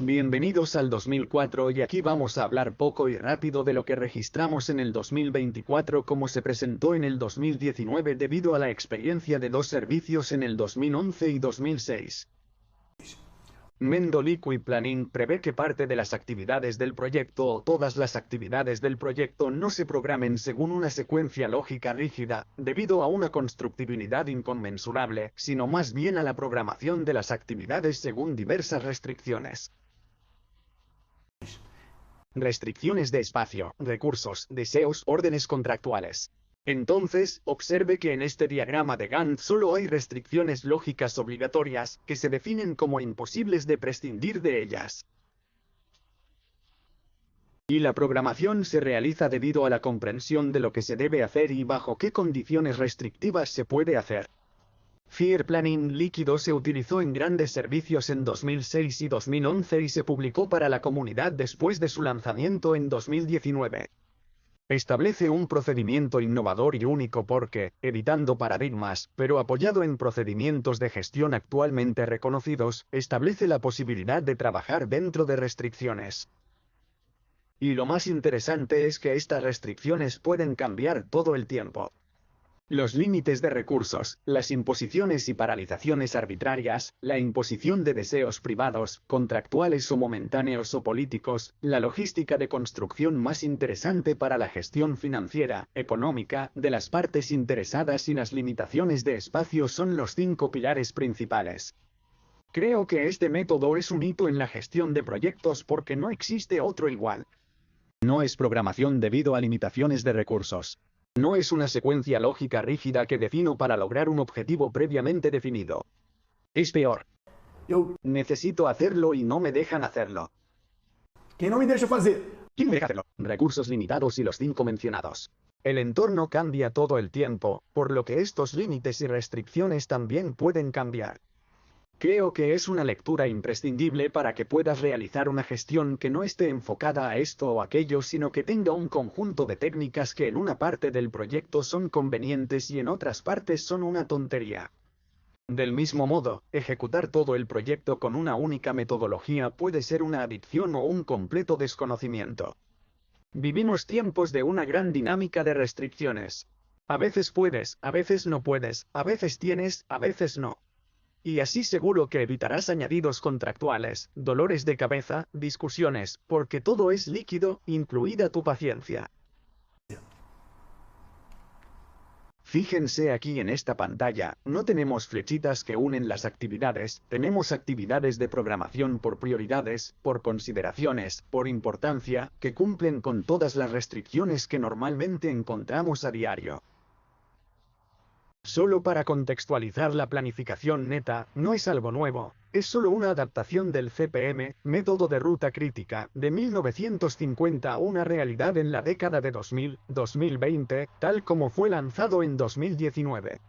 Bienvenidos al 2004 y aquí vamos a hablar poco y rápido de lo que registramos en el 2024 como se presentó en el 2019 debido a la experiencia de dos servicios en el 2011 y 2006. Mendo Liquid Planning prevé que parte de las actividades del proyecto o todas las actividades del proyecto no se programen según una secuencia lógica rígida, debido a una constructibilidad inconmensurable, sino más bien a la programación de las actividades según diversas restricciones. Restricciones de espacio, recursos, deseos, órdenes contractuales. Entonces, observe que en este diagrama de Gantt solo hay restricciones lógicas obligatorias, que se definen como imposibles de prescindir de ellas. Y la programación se realiza debido a la comprensión de lo que se debe hacer y bajo qué condiciones restrictivas se puede hacer. Fear Planning líquido se utilizó en grandes servicios en 2006 y 2011 y se publicó para la comunidad después de su lanzamiento en 2019. Establece un procedimiento innovador y único porque, evitando paradigmas, pero apoyado en procedimientos de gestión actualmente reconocidos, establece la posibilidad de trabajar dentro de restricciones. Y lo más interesante es que estas restricciones pueden cambiar todo el tiempo. Los límites de recursos, las imposiciones y paralizaciones arbitrarias, la imposición de deseos privados, contractuales o momentáneos o políticos, la logística de construcción más interesante para la gestión financiera, económica, de las partes interesadas y las limitaciones de espacio son los 5 pilares principales. Creo que este método es un hito en la gestión de proyectos porque no existe otro igual. No es programación debido a limitaciones de recursos. No es una secuencia lógica rígida que defino para lograr un objetivo previamente definido. Es peor. Eu, Necesito hacerlo y no me dejan hacerlo. quem não me deixa fazer? ¿Quién me deja hacerlo? Recursos limitados y los 5 mencionados. El entorno cambia todo el tiempo, por lo que estos límites y restricciones también pueden cambiar. Creo que es una lectura imprescindible para que puedas realizar una gestión que no esté enfocada a esto o aquello, sino que tenga un conjunto de técnicas que en una parte del proyecto son convenientes y en otras partes son una tontería. Del mismo modo, ejecutar todo el proyecto con una única metodología puede ser una adicción o un completo desconocimiento. Vivimos tiempos de una gran dinámica de restricciones. A veces puedes, a veces no puedes, a veces tienes, a veces no. Y así seguro que evitarás añadidos contractuales, dolores de cabeza, discusiones, porque todo es líquido, incluida tu paciencia. Fíjense aquí en esta pantalla, no tenemos flechitas que unen las actividades, tenemos actividades de programación por prioridades, por consideraciones, por importancia, que cumplen con todas las restricciones que normalmente encontramos a diario. Solo para contextualizar, la planificación neta no es algo nuevo, es solo una adaptación del CPM, método de ruta crítica, de 1950 a una realidad en la década de 2000-2020, tal como fue lanzado en 2019.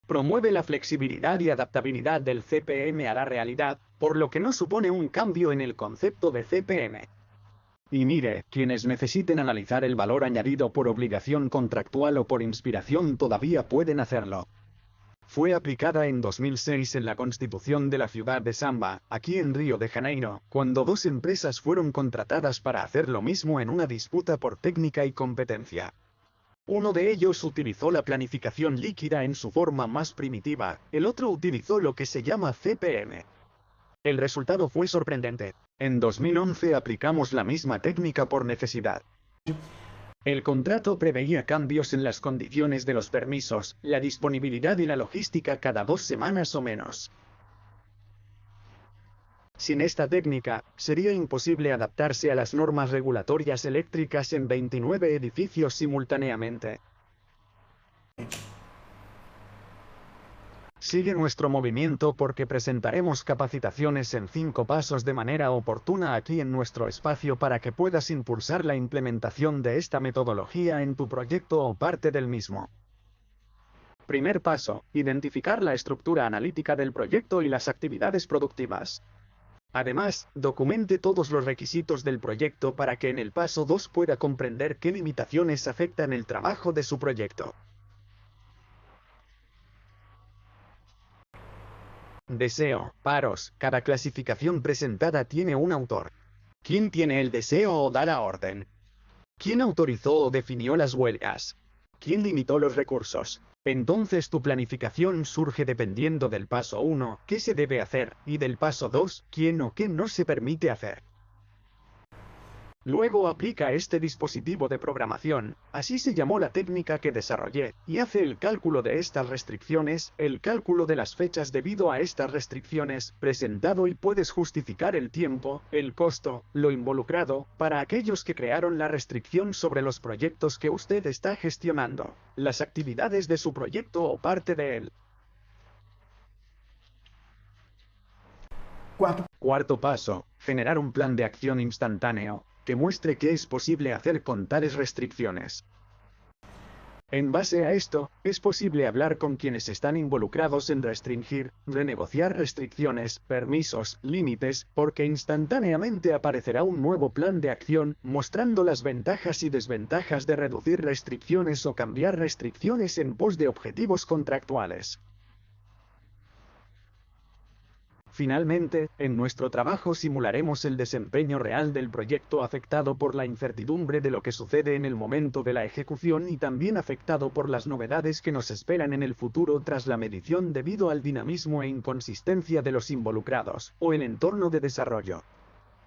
Promueve la flexibilidad y adaptabilidad del CPM a la realidad, por lo que no supone un cambio en el concepto de CPM. Y mire, quienes necesiten analizar el valor añadido por obligación contractual o por inspiración todavía pueden hacerlo. Fue aplicada en 2006 en la Constitución de la ciudad de Samba, aquí en Río de Janeiro, cuando dos empresas fueron contratadas para hacer lo mismo en una disputa por técnica y competencia. Uno de ellos utilizó la planificación líquida en su forma más primitiva, el otro utilizó lo que se llama CPM. El resultado fue sorprendente. En 2011 aplicamos la misma técnica por necesidad. El contrato preveía cambios en las condiciones de los permisos, la disponibilidad y la logística cada 2 semanas o menos. Sin esta técnica, sería imposible adaptarse a las normas regulatorias eléctricas en 29 edificios simultáneamente. Sigue nuestro movimiento porque presentaremos capacitaciones en 5 pasos de manera oportuna aquí en nuestro espacio para que puedas impulsar la implementación de esta metodología en tu proyecto o parte del mismo. Primer paso, identificar la estructura analítica del proyecto y las actividades productivas. Además, documente todos los requisitos del proyecto para que en el paso 2 pueda comprender qué limitaciones afectan el trabajo de su proyecto. Deseo, paros, cada clasificación presentada tiene un autor. ¿Quién tiene el deseo o da la orden? ¿Quién autorizó o definió las huelgas? ¿Quién limitó los recursos? Entonces tu planificación surge dependiendo del paso 1, qué se debe hacer, y del paso 2, quién o qué no se permite hacer. Luego aplica este dispositivo de programación, así se llamó la técnica que desarrollé, y hace el cálculo de estas restricciones, el cálculo de las fechas debido a estas restricciones, presentado y puedes justificar el tiempo, el costo, lo involucrado, para aquellos que crearon la restricción sobre los proyectos que usted está gestionando, las actividades de su proyecto o parte de él. Cuarto paso, generar un plan de acción instantáneo, que muestre qué es posible hacer con tales restricciones. En base a esto, es posible hablar con quienes están involucrados en restringir, renegociar restricciones, permisos, límites, porque instantáneamente aparecerá un nuevo plan de acción, mostrando las ventajas y desventajas de reducir restricciones o cambiar restricciones en pos de objetivos contractuales. Finalmente, en nuestro trabajo simularemos el desempeño real del proyecto afectado por la incertidumbre de lo que sucede en el momento de la ejecución y también afectado por las novedades que nos esperan en el futuro tras la medición debido al dinamismo e inconsistencia de los involucrados, o el entorno de desarrollo.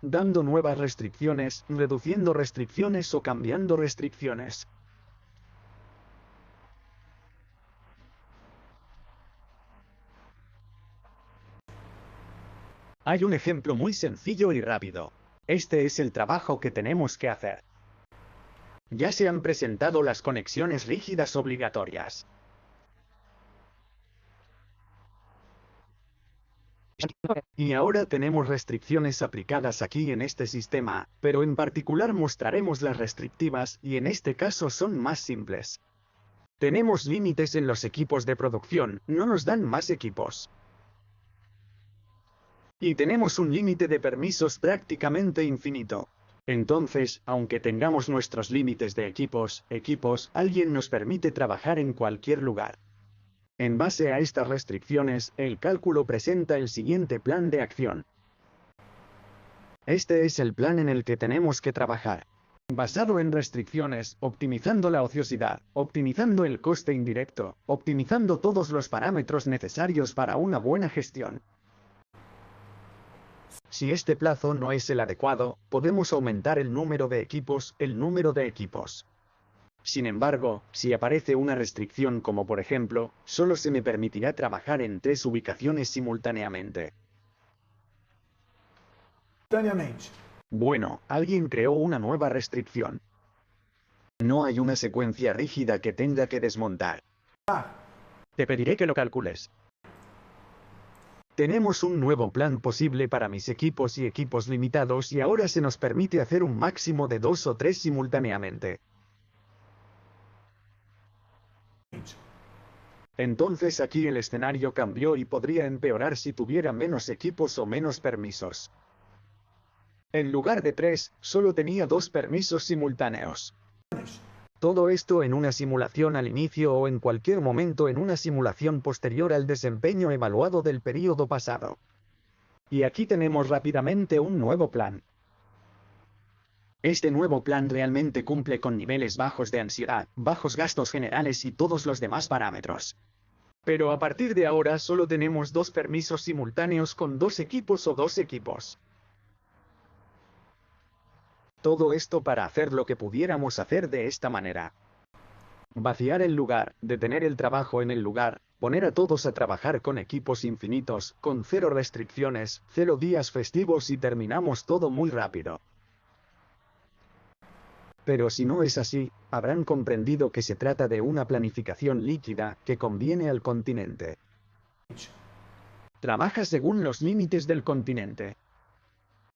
Dando nuevas restricciones, reduciendo restricciones o cambiando restricciones. Hay un ejemplo muy sencillo y rápido. Este es el trabajo que tenemos que hacer. Ya se han presentado las conexiones rígidas obligatorias. Y ahora tenemos restricciones aplicadas aquí en este sistema, pero en particular mostraremos las restrictivas y en este caso son más simples. Tenemos límites en los equipos de producción, no nos dan más equipos. Y tenemos un límite de permisos prácticamente infinito. Entonces, aunque tengamos nuestros límites de equipos, alguien nos permite trabajar en cualquier lugar. En base a estas restricciones, el cálculo presenta el siguiente plan de acción. Este es el plan en el que tenemos que trabajar. Basado en restricciones, optimizando la ociosidad, optimizando el coste indirecto, optimizando todos los parámetros necesarios para una buena gestión. Si este plazo no es el adecuado, podemos aumentar el número de equipos, Sin embargo, si aparece una restricción como por ejemplo, solo se me permitirá trabajar en 3 ubicaciones simultáneamente. Bueno, alguien creó una nueva restricción. No hay una secuencia rígida que tenga que desmontar. Te pediré que lo calcules. Tenemos un nuevo plan posible para mis equipos y equipos limitados y ahora se nos permite hacer un máximo de 2 o 3 simultáneamente. Entonces aquí el escenario cambió y podría empeorar si tuviera menos equipos o menos permisos. En lugar de 3, solo tenía 2 permisos simultáneos. Todo esto en una simulación al inicio o en cualquier momento en una simulación posterior al desempeño evaluado del período pasado. Y aquí tenemos rápidamente un nuevo plan. Este nuevo plan realmente cumple con niveles bajos de ansiedad, bajos gastos generales y todos los demás parámetros. Pero a partir de ahora solo tenemos 2 permisos simultáneos con 2 equipos o 2 equipos. Todo esto para hacer lo que pudiéramos hacer de esta manera. Vaciar el lugar, detener el trabajo en el lugar, poner a todos a trabajar con equipos infinitos, con 0 restricciones, 0 días festivos y terminamos todo muy rápido. Pero si no es así, habrán comprendido que se trata de una planificación líquida que conviene al continente. Trabaja según los límites del continente.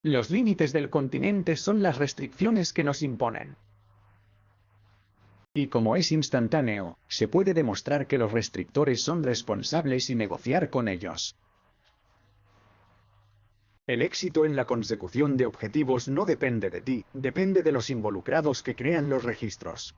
Los límites del continente son las restricciones que nos imponen. Y como es instantáneo, se puede demostrar que los restrictores son responsables y negociar con ellos. El éxito en la consecución de objetivos no depende de ti, depende de los involucrados que crean los registros.